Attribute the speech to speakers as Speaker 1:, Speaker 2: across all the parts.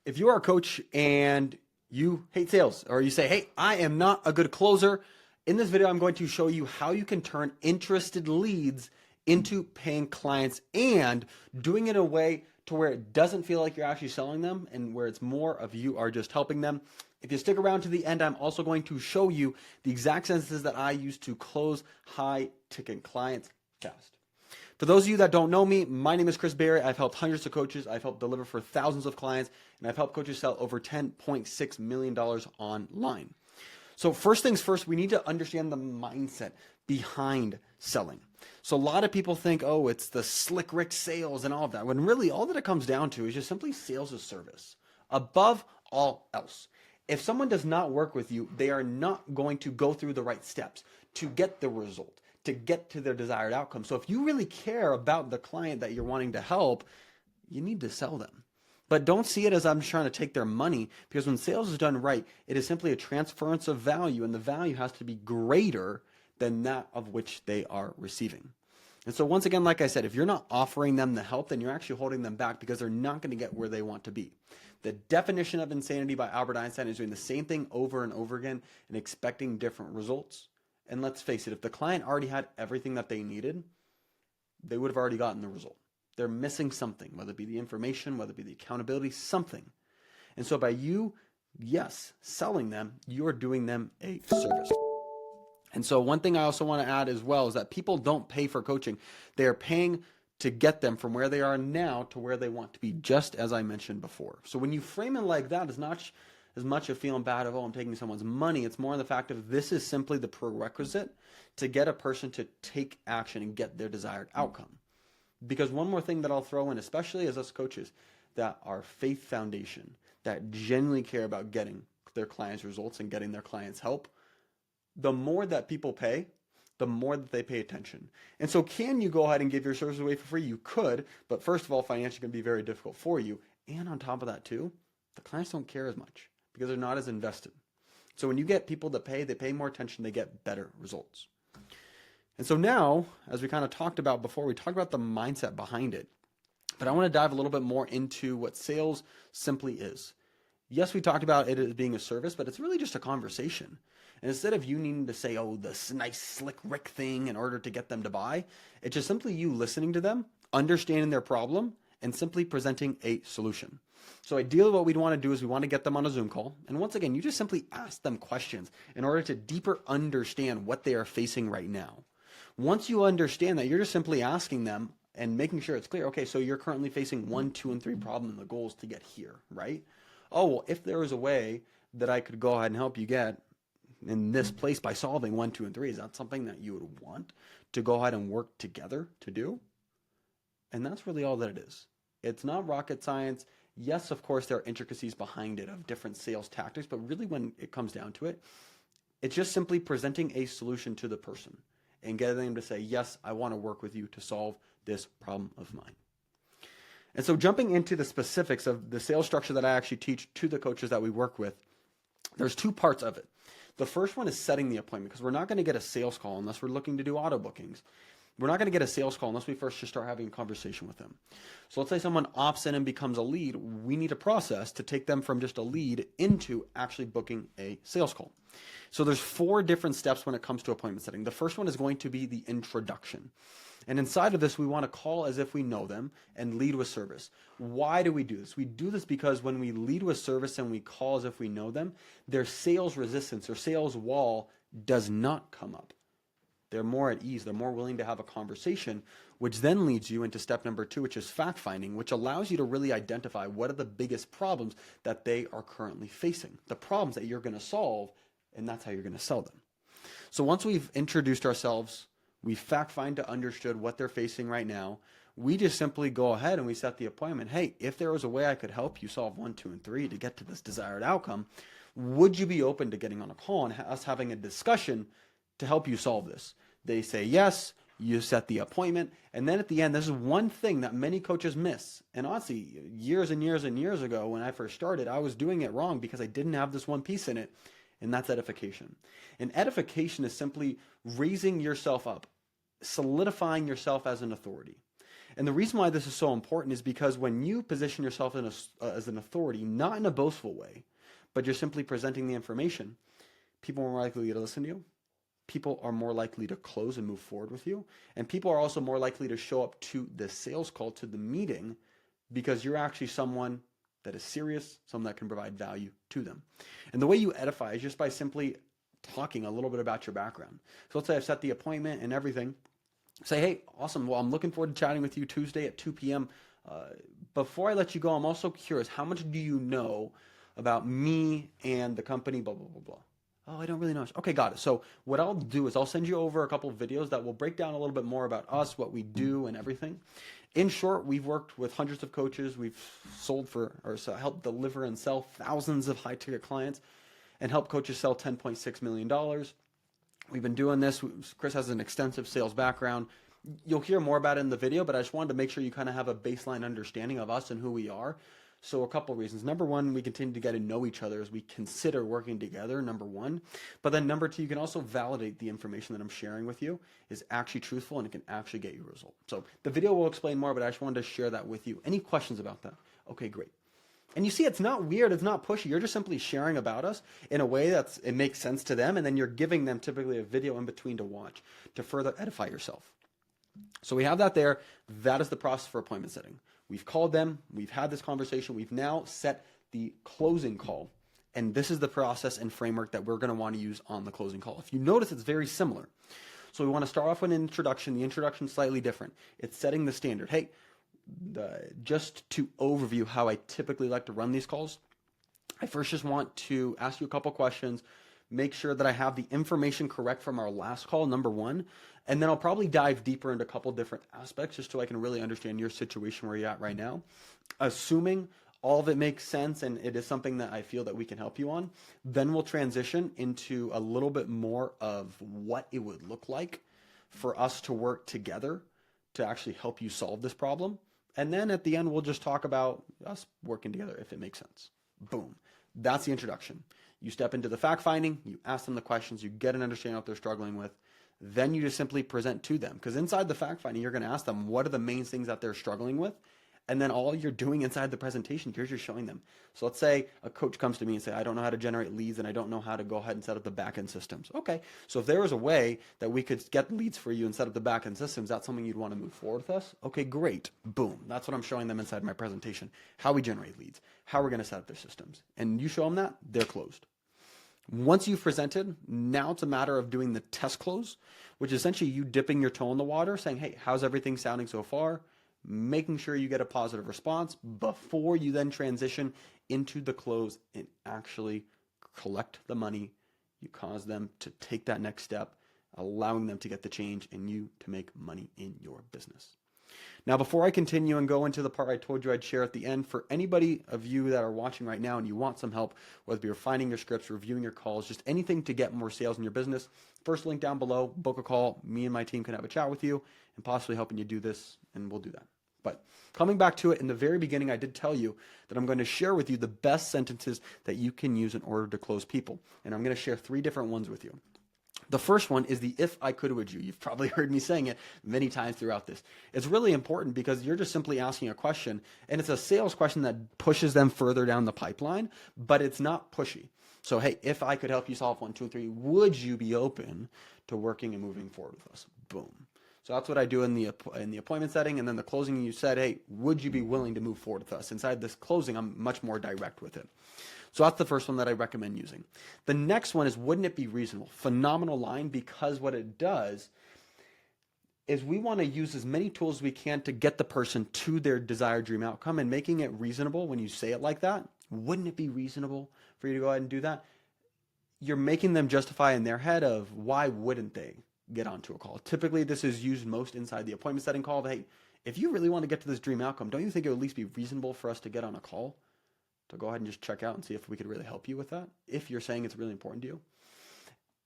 Speaker 1: If you are a coach and you hate sales, or you say, hey, I am not a good closer, in this video, I'm going to show you how you can turn interested leads into paying clients and doing it in a way to where it doesn't feel like you're actually selling them and where it's more of you are just helping them. If you stick around to the end, I'm also going to show you the exact sentences that I use to close high ticket clients fast. For those of you that don't know me, my name is Chris Berry. I've helped hundreds of coaches. I've helped deliver for thousands of clients, and I've helped coaches sell over $10.6 million online. So first things first, we need to understand the mindset behind selling. So a lot of people think, oh, it's the slick Rick sales and all of that, when really all that it comes down to is just simply sales as service, above all else. If someone does not work with you, they are not going to go through the right steps to get the result, to get to their desired outcome. So if you really care about the client that you're wanting to help, you need to sell them. But don't see it as I'm just trying to take their money, because when sales is done right, it is simply a transference of value, and the value has to be greater than that of which they are receiving. And so once again, like I said, if you're not offering them the help, then you're actually holding them back because they're not going to get where they want to be. The definition of insanity by Albert Einstein is doing the same thing over and over again and expecting different results. And let's face it, if the client already had everything that they needed, they would have already gotten the result. They're missing something, whether it be the information, whether it be the accountability, something. And so by you, yes, selling them, you're doing them a service. And so one thing I also want to add as well is that people don't pay for coaching. They are paying to get them from where they are now to where they want to be, just as I mentioned before. So when you frame it like that, it's not as much of feeling bad of, oh, I'm taking someone's money. It's more in the fact of this is simply the prerequisite to get a person to take action and get their desired outcome. Because one more thing that I'll throw in, especially as us coaches, that are faith foundation, that genuinely care about getting their clients' results and getting their clients' help, the more that people pay, the more that they pay attention. And so can you go ahead and give your service away for free? You could, but first of all, financially going to be very difficult for you. And on top of that too, the clients don't care as much because they're not as invested. So when you get people that pay, they pay more attention, they get better results. And so now, as we kind of talked about before, we talked about the mindset behind it. But I want to dive a little bit more into what sales simply is. Yes, we talked about it as being a service, but it's really just a conversation. And instead of you needing to say, oh, this nice slick Rick thing in order to get them to buy, it's just simply you listening to them, understanding their problem, and simply presenting a solution. So ideally what we'd want to do is we want to get them on a Zoom call. And once again, you just simply ask them questions in order to deeper understand what they are facing right now. Once you understand that, you're just simply asking them and making sure it's clear, okay, so you're currently facing 1, 2, and 3 problem, and the goal is to get here, right? Oh, well, if there was a way that I could go ahead and help you get in this place by solving 1, 2, and 3, is that something that you would want to go ahead and work together to do? And that's really all that it is. It's not rocket science. Yes, of course, there are intricacies behind it of different sales tactics, but really when it comes down to it, it's just simply presenting a solution to the person and getting them to say, yes, I want to work with you to solve this problem of mine. And so jumping into the specifics of the sales structure that I actually teach to the coaches that we work with, there's 2 parts of it. The first one is setting the appointment, because we're not going to get a sales call unless we're looking to do auto bookings. We're not going to get a sales call unless we first just start having a conversation with them. So let's say someone opts in and becomes a lead. We need a process to take them from just a lead into actually booking a sales call. So there's 4 different steps when it comes to appointment setting. The first one is going to be the introduction. And inside of this, we want to call as if we know them and lead with service. Why do we do this? We do this because when we lead with service and we call as if we know them, their sales resistance or sales wall does not come up. They're more at ease. They're more willing to have a conversation, which then leads you into step number 2, which is fact finding, which allows you to really identify what are the biggest problems that they are currently facing, the problems that you're going to solve, and that's how you're going to sell them. So once we've introduced ourselves, we fact find to understood what they're facing right now, we just simply go ahead and we set the appointment. Hey, if there was a way I could help you solve 1, 2, and 3 to get to this desired outcome, would you be open to getting on a call and us having a discussion to help you solve this? They say yes, you set the appointment, and then at the end, this is one thing that many coaches miss. And honestly, years and years and years ago when I first started, I was doing it wrong because I didn't have this one piece in it, and that's edification. And edification is simply raising yourself up, solidifying yourself as an authority. And the reason why this is so important is because when you position yourself as an authority, not in a boastful way, but you're simply presenting the information, people are more likely to listen to you. People are more likely to close and move forward with you. And people are also more likely to show up to the sales call, to the meeting, because you're actually someone that is serious, someone that can provide value to them. And the way you edify is just by simply talking a little bit about your background. So let's say I've set the appointment and everything. Say, hey, awesome. Well, I'm looking forward to chatting with you Tuesday at 2 p.m. Before I let you go, I'm also curious, how much do you know about me and the company, blah, blah, blah, blah. Oh, I don't really know. Okay, got it. So what I'll do is I'll send you over a couple of videos that will break down a little bit more about us, what we do, and everything. In short, we've worked with hundreds of coaches. We've helped deliver and sell thousands of high-ticket clients and helped coaches sell $10.6 million. We've been doing this. Chris has an extensive sales background. You'll hear more about it in the video, but I just wanted to make sure you kind of have a baseline understanding of us and who we are. So a couple of reasons. Number one, we continue to get to know each other as we consider working together, number one. But then number two, you can also validate the information that I'm sharing with you is actually truthful and it can actually get you a result. So the video will explain more, but I just wanted to share that with you. Any questions about that? Okay, great. And you see, it's not weird, it's not pushy. You're just simply sharing about us in a way it makes sense to them, and then you're giving them typically a video in between to watch to further edify yourself. So we have that there. That is the process for appointment setting. We've called them, we've had this conversation, we've now set the closing call, and this is the process and framework that we're going to want to use on the closing call. If you notice, it's very similar. So we want to start off with an introduction. The introduction is slightly different. It's setting the standard. Hey, just to overview how I typically like to run these calls, I first just want to ask you a couple questions, make sure that I have the information correct from our last call, number one, and then I'll probably dive deeper into a couple different aspects just so I can really understand your situation where you're at right now. Assuming all of it makes sense and it is something that I feel that we can help you on, then we'll transition into a little bit more of what it would look like for us to work together to actually help you solve this problem. And then at the end, we'll just talk about us working together if it makes sense. Boom. That's the introduction. You step into the fact finding, you ask them the questions, you get an understanding of what they're struggling with. Then you just simply present to them. Because inside the fact finding, you're going to ask them what are the main things that they're struggling with. And then all you're doing inside the presentation, you're just showing them. So let's say a coach comes to me and say, I don't know how to generate leads and I don't know how to go ahead and set up the back-end systems. Okay, so if there was a way that we could get leads for you and set up the back-end systems, that's something you'd want to move forward with us? Okay, great. Boom. That's what I'm showing them inside my presentation. How we generate leads, how we're going to set up their systems. And you show them that, they're closed. Once you've presented, now it's a matter of doing the test close, which is essentially you dipping your toe in the water, saying, hey, how's everything sounding so far? Making sure you get a positive response before you then transition into the close and actually collect the money. You cause them to take that next step, allowing them to get the change and you to make money in your business. Now, before I continue and go into the part I told you I'd share at the end, for anybody of you that are watching right now and you want some help, whether you're finding your scripts, reviewing your calls, just anything to get more sales in your business, first link down below, book a call. Me and my team can have a chat with you and possibly helping you do this, and we'll do that. But coming back to it, in the very beginning, I did tell you that I'm going to share with you the best sentences that you can use in order to close people. And I'm going to share 3 different ones with you. The first one is the if I could would you. You've probably heard me saying it many times throughout this. It's really important because you're just simply asking a question, and it's a sales question that pushes them further down the pipeline, but it's not pushy. So, hey, if I could help you solve 1, 2, 3, would you be open to working and moving forward with us? Boom. So that's what I do in the appointment setting. And then the closing, you said, hey, would you be willing to move forward with us? Inside this closing, I'm much more direct with it. So that's the first one that I recommend using. The next one is, wouldn't it be reasonable? Phenomenal line, because what it does is we want to use as many tools as we can to get the person to their desired dream outcome, and making it reasonable when you say it like that. Wouldn't it be reasonable for you to go ahead and do that? You're making them justify in their head of why wouldn't they get onto a call. Typically, this is used most inside the appointment setting call. Hey, if you really want to get to this dream outcome, don't you think it would at least be reasonable for us to get on a call to go ahead and just check out and see if we could really help you with that, if you're saying it's really important to you?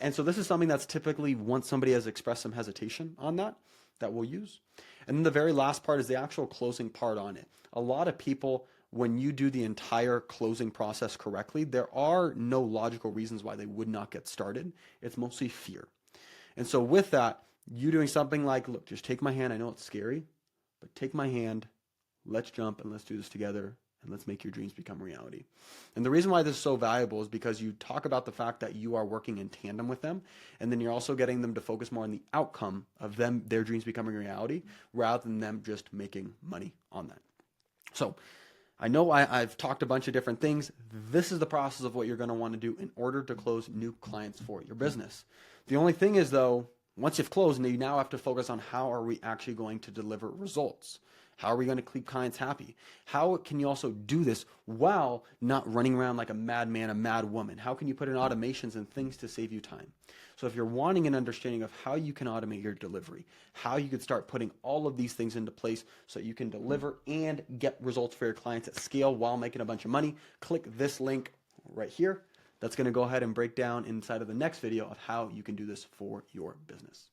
Speaker 1: And so this is something that's typically, once somebody has expressed some hesitation on that we'll use. And then the very last part is the actual closing part on it. A lot of people, when you do the entire closing process correctly, there are no logical reasons why they would not get started. It's mostly fear. And so with that, you doing something like, look, just take my hand. I know it's scary, but take my hand, let's jump and let's do this together and let's make your dreams become reality. And the reason why this is so valuable is because you talk about the fact that you are working in tandem with them, and then you're also getting them to focus more on the outcome of their dreams becoming reality, rather than them just making money on that. So I know I've talked a bunch of different things. This is the process of what you're going to want to do in order to close new clients for your business. The only thing is, though, once you've closed, you now have to focus on how are we actually going to deliver results? How are we going to keep clients happy? How can you also do this while not running around like a madman, a mad woman? How can you put in automations and things to save you time? So if you're wanting an understanding of how you can automate your delivery, how you could start putting all of these things into place so you can deliver and get results for your clients at scale while making a bunch of money, click this link right here. That's going to go ahead and break down inside of the next video of how you can do this for your business.